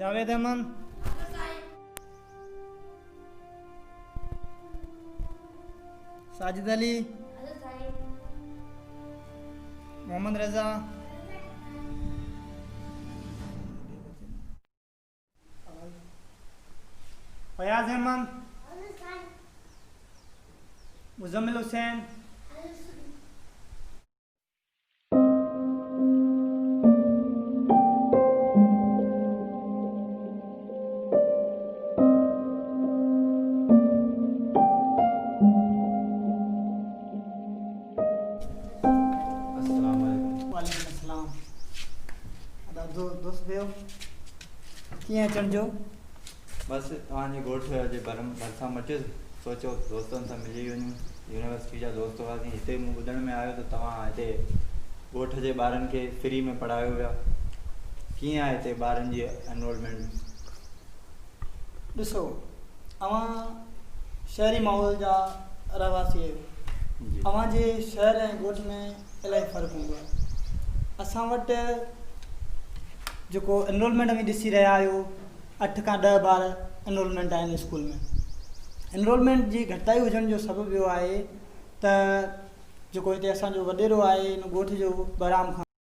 जावेद अहमद, साजिद अली, मोहम्मद रजा, फयाज अहमद, मुजम्मिल हुसैन, दोस्त भेयो कीअं अचण जो? बस तव्हांजे ॻोठ जे भरिसां मटियो सोचो दोस्तनि सां मिली वञूं। यूनिवर्सिटी जा दोस्त हुआसीं। हिते मूं ॿुधण में आयो त तव्हां हिते ॻोठ जे ॿारनि खे फ्री में पढ़ायो विया। कीअं आहे हिते ॿारनि जी एनरोलमेंट? ॾिसो, अवां शहरी माहौल जा रहवासी आहियो। अवां जे शहर ऐं ॻोठ में इलाही फ़र्क़ु हूंदो आहे। असां वटि जेको एनरोलमेंट में ॾिसी रहिया आहियो, 8 खां 10 ॿार एनरोलमेंट आहिनि स्कूल में। एनरोलमेंट जी घटिताई हुजण जो सबबु इहो आहे त जेको हिते असांजो वॾेरो आहे इन ॻोठ जो बहराम